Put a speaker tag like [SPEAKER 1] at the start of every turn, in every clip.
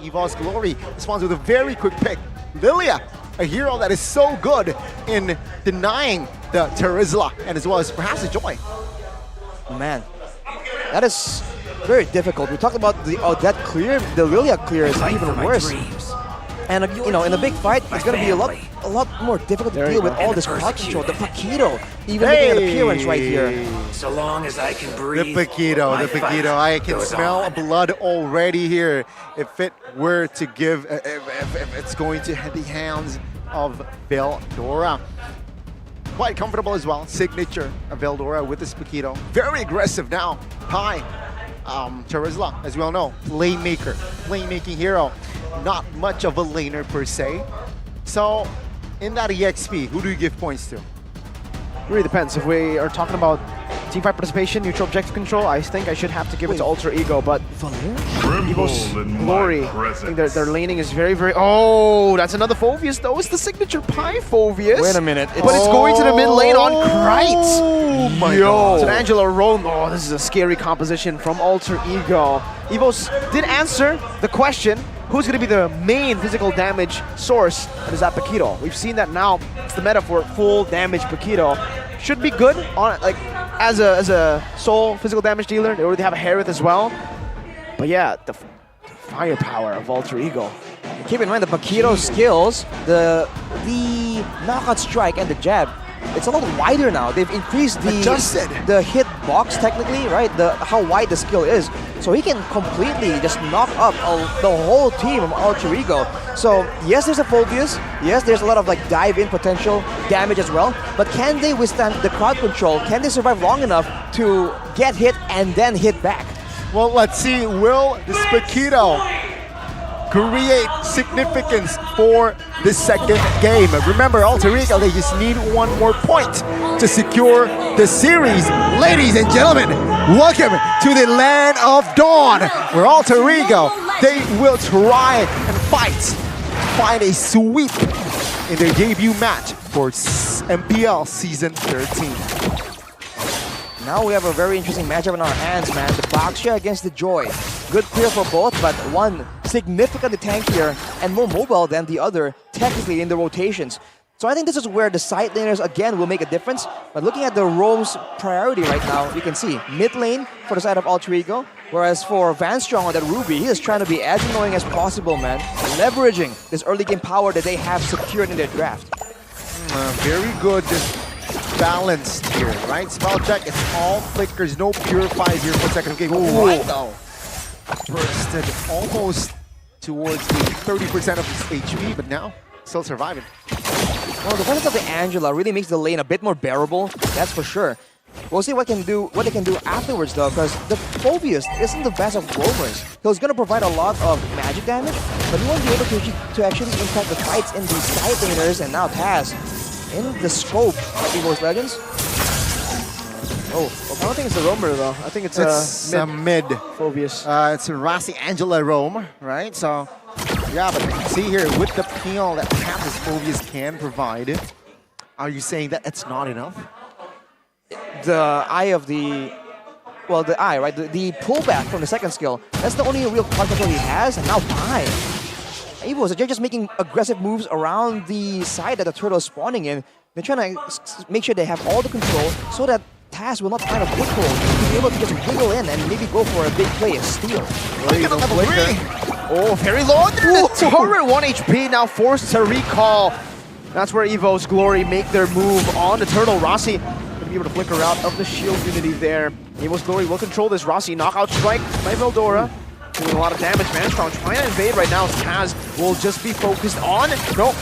[SPEAKER 1] EVOS Glory responds with a very quick pick. Lilia, a hero that is so good in denying the Terizla and as well as perhaps the Joy.
[SPEAKER 2] Oh, man, that is very difficult. We talked about the Odette clear, the Lilia clear is even worse. And you know, in a big fight, it's going to be a lot more difficult to deal with all this crowd control. The Paquito even making an appearance right here.
[SPEAKER 3] So long as I can breathe.
[SPEAKER 1] The Paquito. I can smell blood already here. If it were to give, if it's going to hit the hands of Veldora. Quite comfortable as well. Signature of Veldora with this Paquito. Very aggressive now. Pi. Terizla, as we all know, playmaker, playmaking hero. Not much of a laner per se. So, in that EXP, who do you give points to?
[SPEAKER 4] It really depends. If we are talking about teamfight participation, neutral objective control, I think I should have to give it to Alter Ego, but EVOS Glory, I think their laning is very, very... Oh, that's another Phoveus though. It's the signature Pi Phoveus.
[SPEAKER 2] Wait a minute.
[SPEAKER 4] But it's going to the mid lane on Krite.
[SPEAKER 1] Oh my god.
[SPEAKER 4] It's an Angela Roam. Oh, this is a scary composition from Alter Ego. EVOS did answer the question, who's going to be the main physical damage source? And is that Paquito. We've seen that now. It's the meta for full damage Paquito. Should be good on like as a sole physical damage dealer. They already have a Harith as well. But yeah, the firepower of Alter Ego.
[SPEAKER 2] Keep in mind the Paquito skills, the knockout strike and the jab. It's a lot wider now. They've increased the hit box technically, right? How wide the skill is. So he can completely just knock up the whole team of Alter Ego. So yes, there's a Phoveus. Yes, there's a lot of like dive-in potential damage as well. But can they withstand the crowd control? Can they survive long enough to get hit and then hit back?
[SPEAKER 1] Well, let's see. Will this Paquito create significance for the second game? Remember, Alter Ego, they just need one more point to secure the series. Ladies and gentlemen, welcome to the land of Dawn, where Alter Ego, they will try and find a sweep in their debut match for MPL Season 13.
[SPEAKER 2] Now we have a very interesting matchup in our hands, man. The Baxia against the Joy. Good clear for both, but one significantly tankier and more mobile than the other, technically in the rotations. So I think this is where the side laners again will make a difference. But looking at the roam's priority right now, you can see mid lane for the side of Alter Ego, whereas for Van Strong on that Ruby, he is trying to be as annoying as possible, man. Leveraging this early game power that they have secured in their draft.
[SPEAKER 1] Very good. Balanced here, right? Spell check, it's all flickers, no purifies here for second game. Right though. Bursted almost towards the 30% of his HP, but now still surviving.
[SPEAKER 2] Well, the presence of the Angela really makes the lane a bit more bearable, that's for sure. We'll see what they can do afterwards though, because the Phoveus isn't the best of roamers. He's going to provide a lot of magic damage, but he won't be able to actually impact the fights in the side laners, and now Taz in the scope of EVOS Legends.
[SPEAKER 4] Oh, I don't think it's a roamer though. I think it's
[SPEAKER 1] a mid
[SPEAKER 4] Phoveus.
[SPEAKER 1] It's a Rossi Angela roam, right? So, yeah, but you can see here with the peel that perhaps this Phoveus can provide. Are you saying that it's not enough?
[SPEAKER 2] The eye of the... Well, the eye, right? The pullback from the second skill. That's the only real control he has, and now Pi. EVOS, they're just making aggressive moves around the side that the turtle is spawning in. They're trying to make sure they have all the control so that Taz will not find a foothold. He'll be able to just wiggle in and maybe go for a big play and steal.
[SPEAKER 1] Look at the level 3!
[SPEAKER 4] Oh, very low under the turret, 1 HP, now forced to recall. That's where EVOS Glory make their move on the turtle. Rossi gonna be able to flicker out of the shield unity there. EVOS Glory will control this. Rossi knockout strike by Veldora. Doing a lot of damage, man. Strong trying to invade right now. Taz will just be focused on. Nope.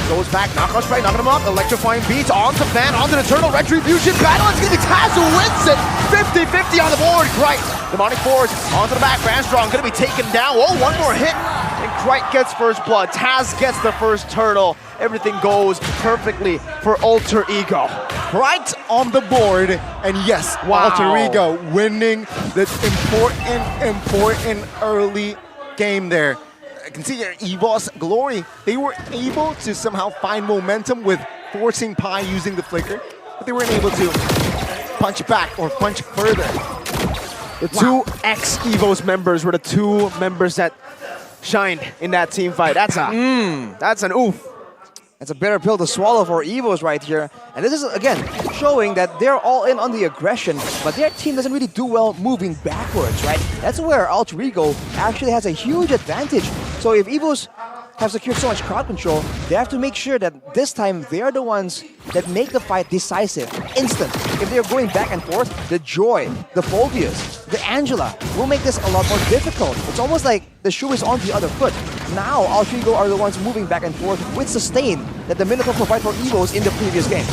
[SPEAKER 4] Goes back, knockout strike, knocking him up. Electrifying beats onto Van, onto the turtle. Retribution battle. It's gonna be Taz who wins it. 50-50 on the board. Krite, demonic force onto the back. Van Strong gonna be taken down. Oh, one more hit. And Krite gets first blood. Taz gets the first turtle. Everything goes perfectly for Alter Ego.
[SPEAKER 1] Right on the board, and yes,
[SPEAKER 4] wow.
[SPEAKER 1] Alter Ego winning this important early game there. I can see here, EVOS Glory, they were able to somehow find momentum with forcing Pi using the flicker, but they weren't able to punch back or punch further.
[SPEAKER 4] The two ex-EVOS members were the two members that shined in that team fight. That's an oof.
[SPEAKER 2] It's a bitter pill to swallow for EVOS right here. And this is, again, showing that they're all in on the aggression, but their team doesn't really do well moving backwards, right? That's where Alter Ego actually has a huge advantage. So if EVOS have secured so much crowd control, they have to make sure that this time they're the ones that make the fight decisive, instant. If they're going back and forth, the Joy, the Phobias, the Angela will make this a lot more difficult. It's almost like the shoe is on the other foot. Now, Alter Ego are the ones moving back and forth with sustain that the Minotaur provide for EVOS in the previous game.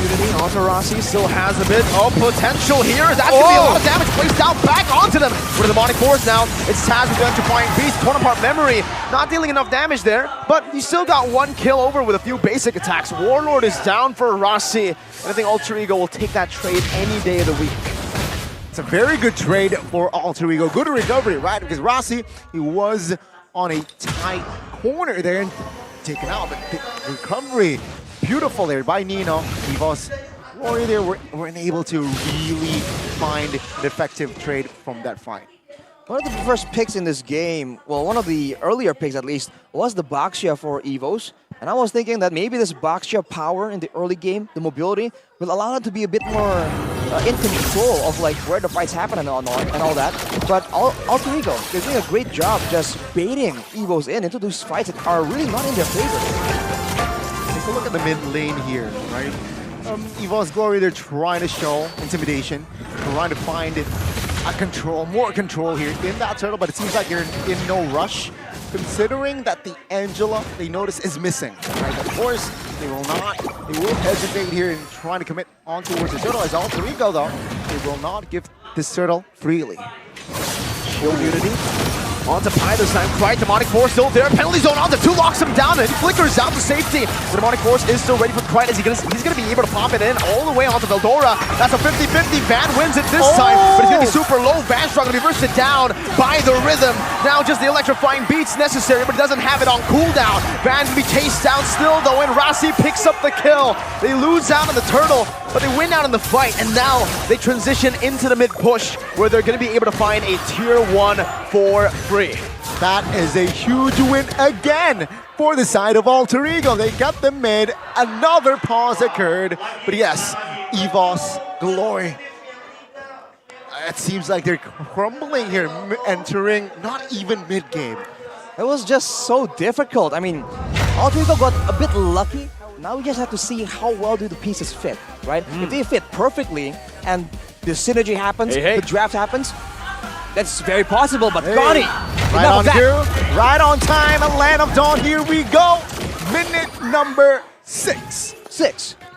[SPEAKER 4] Unity onto Rossi still has a bit of potential here. That's going to be a lot of damage placed down back onto them. For the demonic force now, it's Taz with the electrifying beast, torn apart memory. Not dealing enough damage there, but he still got one kill over with a few basic attacks. Warlord is down for Rossi, and I think Alter Ego will take that trade any day of the week.
[SPEAKER 1] It's a very good trade for Alter Ego. Good recovery, right? Because Rossi, he was on a tight corner there and taken out, but the recovery, beautiful there by Nino. EVOS Glory there weren't able to really find an effective trade from that fight.
[SPEAKER 2] One of the first picks in this game, well, one of the earlier picks at least, was the Baxia for EVOS. And I was thinking that maybe this Baxia power in the early game, the mobility, will allow them to be a bit more in control of like where the fights happen and all that. But Alter Ego, they're doing a great job just baiting EVOS into those fights that are really not in their favor.
[SPEAKER 1] Take a look at the mid lane here, right? EVOS Glory, they're trying to show intimidation, trying to find more control here in that turtle, but it seems like you're in no rush, considering that the Angela they notice is missing. Right? Of course, they will hesitate here in trying to commit on towards the turtle. As Alter Ego, though, they will not give this turtle freely.
[SPEAKER 4] Shield Unity onto Pi this time. Quiet Demonic Force still there. Penalty zone onto 2, locks him down, and he flickers out to safety. The Demonic Force is still ready for Quiet as he's gonna be able to pop it in all the way onto Veldora. That's a 50-50. Van wins it this time, but he's gonna be super low. Van struggling to reverse it down by the rhythm. Now just the electrifying beats necessary, but he doesn't have it on cooldown. Van can be chased down still though, and Rossi picks up the kill. They lose out on the turtle, but they win out in the fight, and now they transition into the mid push where they're gonna be able to find a tier 1 for free.
[SPEAKER 1] That is a huge win again for the side of Alter Ego. They got the mid, another pause occurred, but yes, EVOS Glory. It seems like they're crumbling here, entering not even mid-game.
[SPEAKER 2] It was just so difficult. I mean, Alter Ego got a bit lucky. Now we just have to see how well do the pieces fit, right? If they fit perfectly and the synergy happens, the draft happens, that's very possible, but Connie,
[SPEAKER 1] right on cue, right on time, and Land of Dawn, here we go. Minute number 6.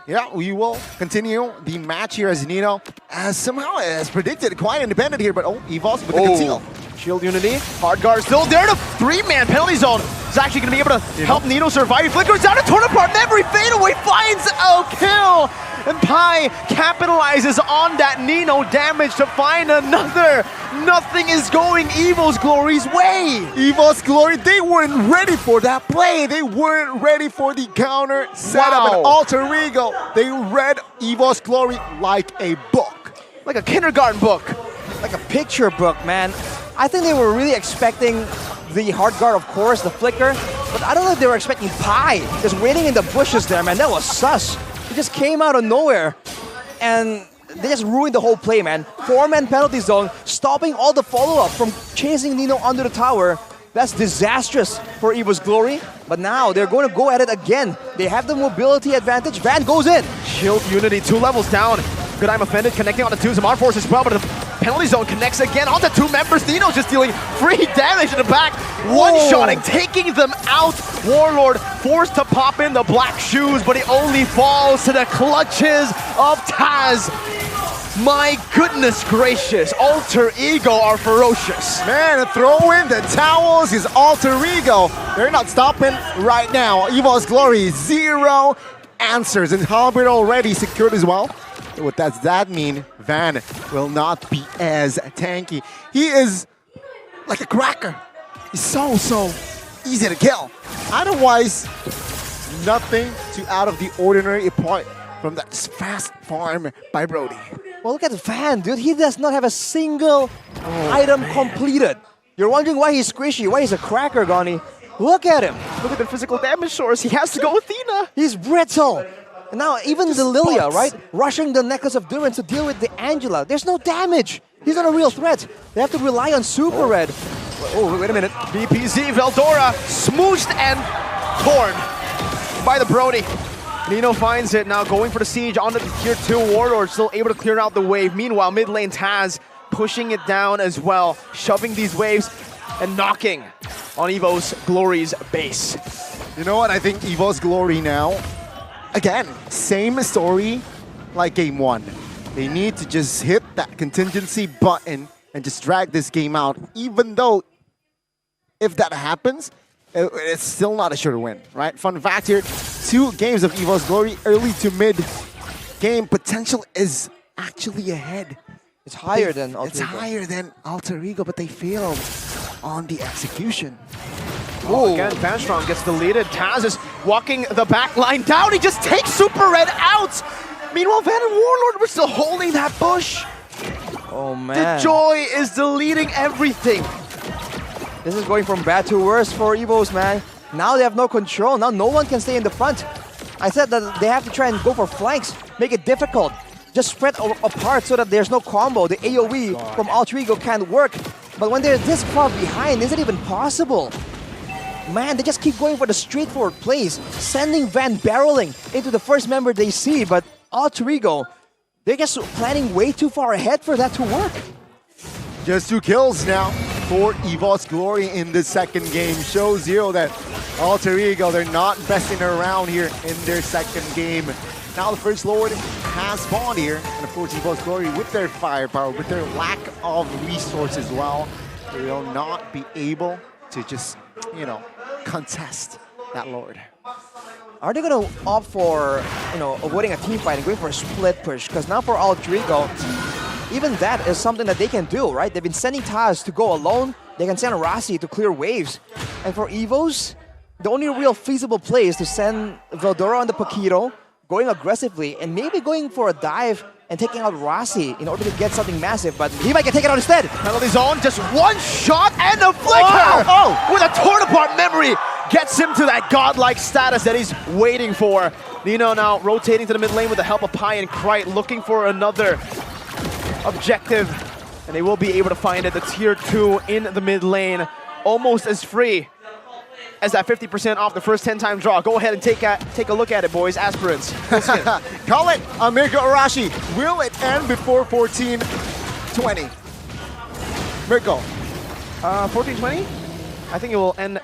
[SPEAKER 1] Yeah, we will continue the match here as Nino, as somehow as predicted, quite independent here, but EVOS with the conceal.
[SPEAKER 4] Shield Unity, hard guard still there to 3-man penalty zone. Is actually going to be able to help Nino survive. He flickers down to torn apart, every fadeaway finds a kill. And Pi capitalizes on that Nino damage to find another. Nothing is going EVOS Glory's way.
[SPEAKER 1] EVOS Glory, they weren't ready for that play. They weren't ready for the counter setup. And Alter Ego, they read EVOS Glory like a book.
[SPEAKER 4] Like a kindergarten book.
[SPEAKER 2] Like a picture book, man. I think they were really expecting the hard guard, of course, the flicker, but I don't know if they were expecting Pi just waiting in the bushes there, man. That was sus. He just came out of nowhere, and they just ruined the whole play, man. 4-man penalty zone, stopping all the follow-up from chasing Nino under the tower. That's disastrous for EVOS Glory, but now they're going to go at it again. They have the mobility advantage. Van goes in.
[SPEAKER 4] Shield Unity, 2 levels down. Good, I'm offended, connecting onto 2 Zamar Force as well, but the penalty zone connects again onto 2 members. Nino just dealing free damage in the back. One-shotting, taking them out. Warlord forced to pop in the black shoes, but he only falls to the clutches of Taz. My goodness gracious, Alter Ego are ferocious.
[SPEAKER 1] Man, throw in the towels is Alter Ego. They're not stopping right now. EVOS Glory, 0 answers, and Halbert already secured as well. What does that mean? Van will not be as tanky. He is like a cracker. He's so easy to kill. Otherwise, nothing too out of the ordinary apart from that fast farm by Brody.
[SPEAKER 2] Well, look at the Van, dude. He does not have a single item completed. You're wondering why he's squishy, why he's a cracker, Goni. Look at him.
[SPEAKER 4] Look at the physical damage source. He has to go with Athena.
[SPEAKER 2] He's brittle. And now even the Lilia, right? Rushing the Necklace of Durance to deal with the Angela. There's no damage. He's not a real threat. They have to rely on Super Red. Oh, wait a minute.
[SPEAKER 4] BPZ, Veldora, smooshed and torn by the Brody. Nino finds it now, going for the siege on the tier 2 Warlord, still able to clear out the wave. Meanwhile, mid lane Taz pushing it down as well, shoving these waves and knocking on EVOS Glory's base.
[SPEAKER 1] You know what? I think EVOS Glory now, again, same story like game 1. They need to just hit that contingency button and just drag this game out, even though if that happens, it's still not a sure win, right? Fun fact here, 2 games of EVOS Glory, early to mid game potential is actually ahead.
[SPEAKER 2] It's higher than Alter
[SPEAKER 1] It's
[SPEAKER 2] Ego.
[SPEAKER 1] higher than Alter Ego, but they failed on the execution.
[SPEAKER 4] Oh, again, Vanstrom gets deleted. Taz is walking the back line down. He just takes Super Red out. Meanwhile, Van and Warlord were still holding that bush.
[SPEAKER 2] Oh,
[SPEAKER 4] The
[SPEAKER 2] man.
[SPEAKER 4] Joy is deleting everything.
[SPEAKER 2] This is going from bad to worse for EVOS, man. Now they have no control. Now no one can stay in the front. I said that they have to try and go for flanks, make it difficult. Just spread apart so that there's no combo. The AoE from Alter Ego can't work. But when they're this far behind, is it even possible? Man, they just keep going for the straightforward plays, sending Van barreling into the first member they see. But Alter Ego, they're just planning way too far ahead for that to work.
[SPEAKER 1] Just 2 kills now for EVOS Glory in the second game. Show 0 that Alter Ego, they're not messing around here in their second game. Now the First Lord has spawned here, and of course EVOS Glory with their firepower, with their lack of resources, well, they will not be able to just, you know, contest that Lord.
[SPEAKER 2] Are they going to opt for, you know, avoiding a team fight and going for a split push? Because now for Alter Ego, even that is something that they can do, right? They've been sending Taz to go alone. They can send Rasi to clear waves. And for EVOS, the only real feasible play is to send Veldora on the Paquito, going aggressively, and maybe going for a dive and taking out Rasi in order to get something massive, but he might get taken out instead.
[SPEAKER 4] Penalty zone, just 1 shot and a flicker! With a torn apart memory, gets him to that godlike status that he's waiting for. Nino now rotating to the mid lane with the help of Pi and Krite, looking for another objective, and they will be able to find it. The tier 2 in the mid lane, almost as free as that 50% off the first 10-time draw. Go ahead and take a look at it, boys, aspirants.
[SPEAKER 1] Call it, Mirko Arashi. Will it end before 14-20? Mirko.
[SPEAKER 4] 14-20? I think it will end,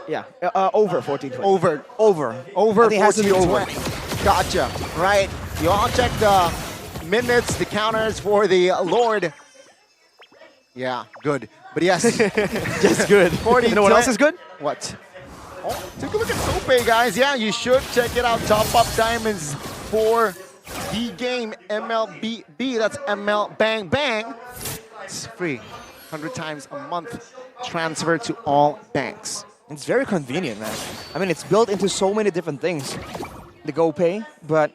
[SPEAKER 4] yeah, over 14-20.
[SPEAKER 1] Over
[SPEAKER 2] I think it has to be over.
[SPEAKER 1] 14-20. Gotcha, right. You all check the minutes, the counters for the Lord. Yeah, good. But yes,
[SPEAKER 4] Just good.
[SPEAKER 1] 40.
[SPEAKER 4] You know what else is good?
[SPEAKER 1] What? Oh, take a look at Sope, guys. Yeah, you should check it out. Top up diamonds for the game MLBB. That's ML Bang Bang. It's free. 100 times a month. Transfer to all banks.
[SPEAKER 2] It's very convenient, man. I mean, it's built into so many different things. The GoPay, but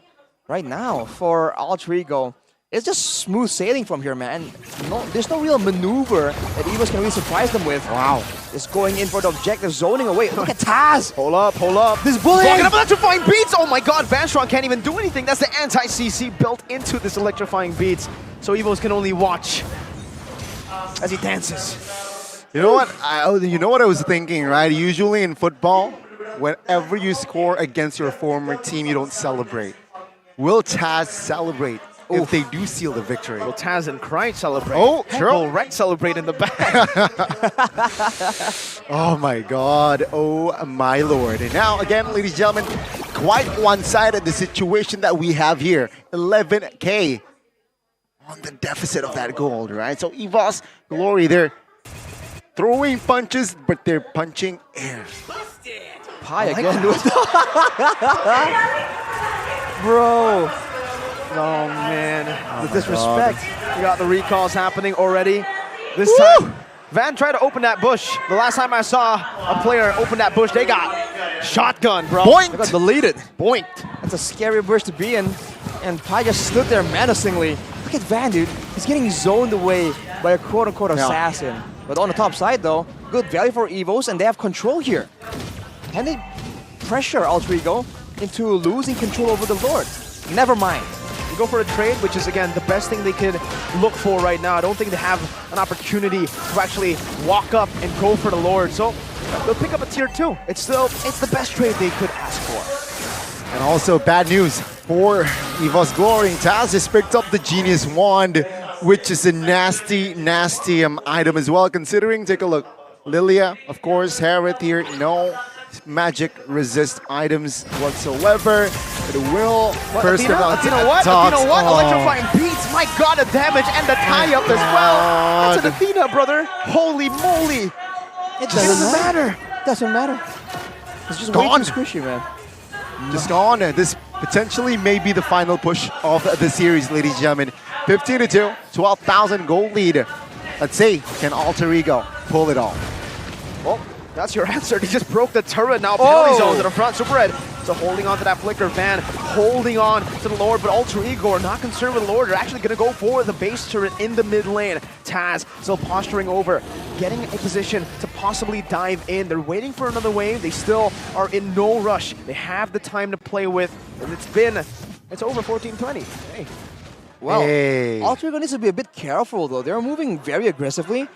[SPEAKER 2] right now, for Alter Ego, it's just smooth sailing from here, man. No, there's no real maneuver that EVOS can really surprise them with.
[SPEAKER 1] Wow.
[SPEAKER 2] Just going in for the objective, zoning away. Look at Taz!
[SPEAKER 4] Hold up.
[SPEAKER 2] This bullying!
[SPEAKER 4] Walking up electrifying beats! Oh my god, Vanstrom can't even do anything. That's the anti-CC built into this electrifying beats. So EVOS can only watch as he dances.
[SPEAKER 1] You know what? You know what I was thinking, right? Usually in football, whenever you score against your former team, you don't celebrate. Will Taz celebrate if they do seal the victory?
[SPEAKER 4] Will Taz and Krite celebrate?
[SPEAKER 1] Oh, sure.
[SPEAKER 4] Will Rex celebrate in the back?
[SPEAKER 1] Oh my god, oh my lord. And now again, ladies and gentlemen, quite one-sided the situation that we have here. 11K on the deficit of that gold, right? So EVOS Glory, they're throwing punches, but they're punching air.
[SPEAKER 2] Pi again. Bro.
[SPEAKER 4] Oh man,
[SPEAKER 2] The disrespect.
[SPEAKER 4] we got the recalls happening already. This time, Van tried to open that bush. The last time I saw a player open that bush, they got shotgun, bro.
[SPEAKER 2] They got
[SPEAKER 1] Point!
[SPEAKER 2] deleted.
[SPEAKER 4] Boink.
[SPEAKER 2] That's a scary bush to be in. And Pi just stood there menacingly. Look at Van, dude. He's getting zoned away by a quote-unquote assassin. But on the top side though, good value for EVOS, and they have control here. Can they pressure Alter Ego into losing control over the Lord? Never mind.
[SPEAKER 4] You go for a trade, which is, again, the best thing they could look for right now. I don't think they have an opportunity to actually walk up and go for the Lord. So they'll pick up a tier 2. It's the best trade they could ask for.
[SPEAKER 1] And also bad news for EVOS Glory. Taz just picked up the Genius Wand, which is a nasty, nasty item as well, considering, take a look. Lilia, of course, Harriet here, no magic resist items whatsoever. It will first of all.
[SPEAKER 4] You know what? Electrifying beats. My God, the damage and the tie-up as well. That's an Athena, brother. Holy moly!
[SPEAKER 2] It doesn't matter. Doesn't matter. It's just way
[SPEAKER 1] Gone.
[SPEAKER 2] too squishy, man.
[SPEAKER 1] Just gone. This potentially may be the final push of the series, ladies and gentlemen. 15-2, 12,000 gold lead. Let's see, can Alter Ego pull it off?
[SPEAKER 4] Well, that's your answer. They just broke the turret now. Penalty zone to the front. Super Red. So holding on to that Flicker. Van holding on to the Lord, but Alter Ego are not concerned with the Lord. They're actually going to go for the base turret in the mid lane. Taz still posturing over, getting a position to possibly dive in. They're waiting for another wave. They still are in no rush. They have the time to play with, and it's over 14-20. Hey.
[SPEAKER 2] Well,
[SPEAKER 1] Hey.
[SPEAKER 2] Alter Ego needs to be a bit careful though. They're moving very aggressively,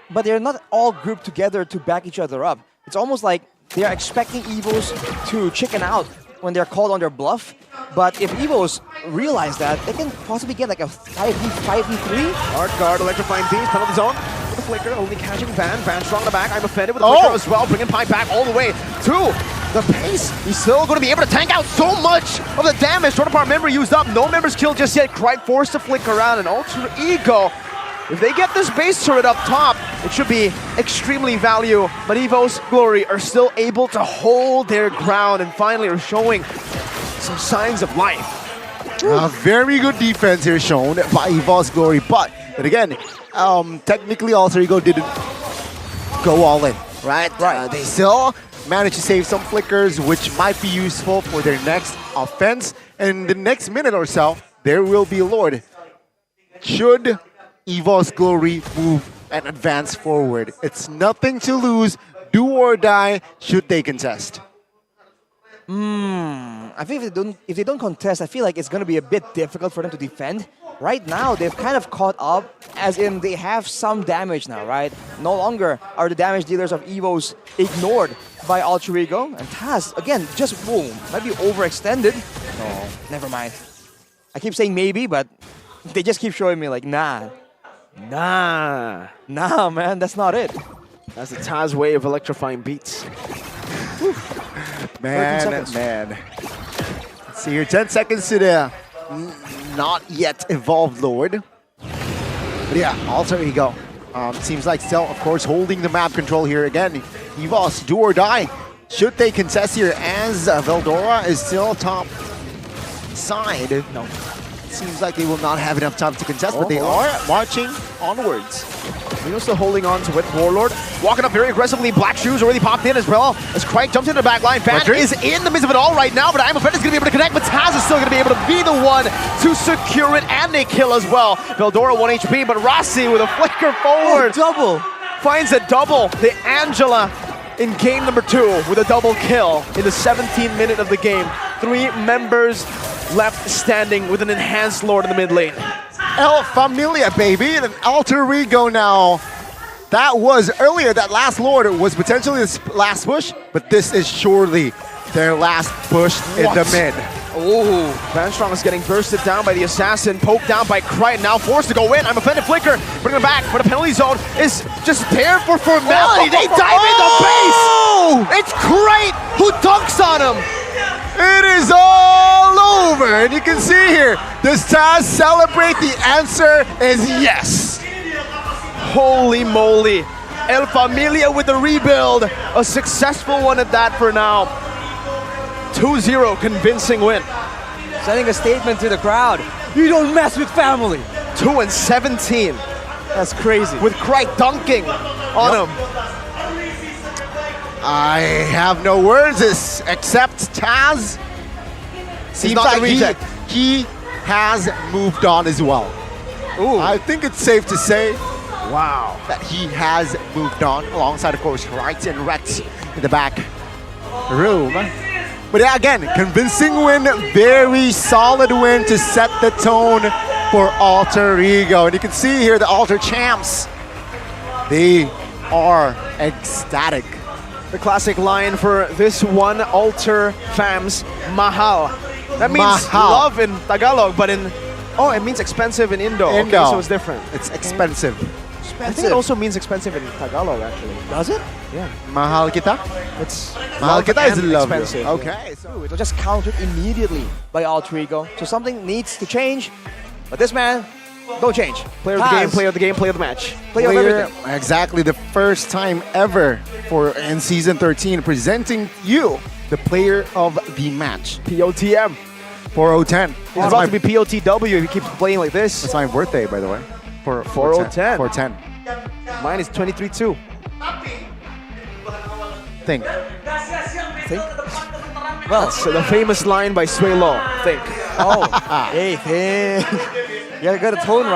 [SPEAKER 2] but they're not all grouped together to back each other up. It's almost like they're expecting EVOS to chicken out when they're called on their bluff. But if EVOS realize that, they can possibly get like a 5v3.
[SPEAKER 4] Hard guard, electrifying beams, penalty zone. With the Flicker, only catching Van. Van strong in the back. I'm offended with the Flicker as well, bringing Pipe back all the way to the base. He's still going to be able to tank out so much of the damage. Torn apart member used up. No members killed just yet. Cried forced to flick around, and Alter Ego. If they get this base turret up top, it should be extremely value. But EVOS Glory are still able to hold their ground and finally are showing some signs of life.
[SPEAKER 1] Very good defense here shown by EVOS Glory, but again, technically Alter Ego didn't go all in, right? They still managed to save some flickers, which might be useful for their next offense. And in the next minute or so, there will be Lord. Should EVOS Glory move and advance forward, it's nothing to lose, do or die, should they contest.
[SPEAKER 2] I think if they don't contest, I feel like it's going to be a bit difficult for them to defend. Right now, they've kind of caught up, as in they have some damage now, right? No longer are the damage dealers of EVOS ignored by Alter Ego. And Taz, again, just boom, might be overextended. No, never mind. I keep saying maybe, but they just keep showing me like, nah.
[SPEAKER 4] Nah,
[SPEAKER 2] man, that's not it.
[SPEAKER 4] that's the Taz way of electrifying beats.
[SPEAKER 1] Man. Let's see here, 10 seconds to the not yet evolved Lord. But yeah, Alter Ego. Seems like still, of course, holding the map control here again. EVOS, do or die. Should they contest here as Veldora is still top side? No. Seems like they will not have enough time to contest, but they are marching onwards.
[SPEAKER 4] Reno's still holding on to it. Warlord walking up very aggressively. Black Shoes already popped in as well as Crike jumps into the back line. Van is in the midst of it all right now, but I'm afraid is going to be able to connect, but Taz is still going to be able to be the one to secure it, and they kill as well. Veldora 1 HP, but Rossi with a flicker forward.
[SPEAKER 2] Double.
[SPEAKER 4] Finds a double. The Angela in game number 2 with a double kill in the 17th minute of the game. 3 members left standing with an enhanced Lord in the mid lane.
[SPEAKER 1] El Familia, baby, and Alter Ego now. That was earlier, that last Lord was potentially his last push, but this is surely their last push in the mid.
[SPEAKER 4] Oh, Van Strong is getting bursted down by the Assassin, poked down by Crichton, now forced to go in. I'm offended, Flicker, bring him back, but the penalty zone is just there for formality. They dive into base! It's Crichton who dunks on him!
[SPEAKER 1] It is all over, and you can see here, does Taz celebrate? The answer is yes.
[SPEAKER 4] Holy moly. El Familia with the rebuild. A successful one at that for now. 2-0 convincing win.
[SPEAKER 2] Sending a statement to the crowd. You don't mess with family.
[SPEAKER 4] 2-17.
[SPEAKER 2] That's crazy.
[SPEAKER 4] With Crike dunking on him.
[SPEAKER 1] I have no words except Taz. Seems
[SPEAKER 4] not the
[SPEAKER 1] like
[SPEAKER 4] reject.
[SPEAKER 1] he has moved on as well.
[SPEAKER 4] Ooh.
[SPEAKER 1] I think it's safe to say
[SPEAKER 4] Wow.
[SPEAKER 1] that he has moved on, alongside, of course, Right and Rex in the back room. But yeah, again, convincing win, very solid win to set the tone for Alter Ego. And you can see here the Alter champs, they are ecstatic.
[SPEAKER 4] The classic line for this one Alter fams, mahal. That means
[SPEAKER 1] Mahal.
[SPEAKER 4] love in Tagalog, but in it means expensive in Indo.
[SPEAKER 1] Indo.
[SPEAKER 4] Okay, so it's different.
[SPEAKER 1] It's expensive.
[SPEAKER 4] I think it also means expensive in Tagalog, actually.
[SPEAKER 2] Does it?
[SPEAKER 4] Yeah.
[SPEAKER 1] Mahal kita?
[SPEAKER 4] It's
[SPEAKER 1] Mahal
[SPEAKER 4] love
[SPEAKER 1] kita is
[SPEAKER 4] and
[SPEAKER 1] love.
[SPEAKER 4] expensive.
[SPEAKER 1] Okay. So
[SPEAKER 2] It was just countered immediately by Alter Ego. So something needs to change. But this man, don't change.
[SPEAKER 4] Player of the game, player of the game, player of the match.
[SPEAKER 2] Player of
[SPEAKER 1] player,
[SPEAKER 2] everything.
[SPEAKER 1] exactly the first time ever in season 13, presenting you the player of the match.
[SPEAKER 4] POTM.
[SPEAKER 1] 4010.
[SPEAKER 4] It's
[SPEAKER 1] That's
[SPEAKER 4] about
[SPEAKER 1] my,
[SPEAKER 4] to be POTW if he keeps playing like this.
[SPEAKER 1] that's my birthday, by the way. For
[SPEAKER 4] 4010.
[SPEAKER 1] 410.
[SPEAKER 4] Mine is 23-2.
[SPEAKER 1] Think.
[SPEAKER 2] Well,
[SPEAKER 4] So the famous line by Sway Lo. Think.
[SPEAKER 2] oh, hey, you gotta get a tone right.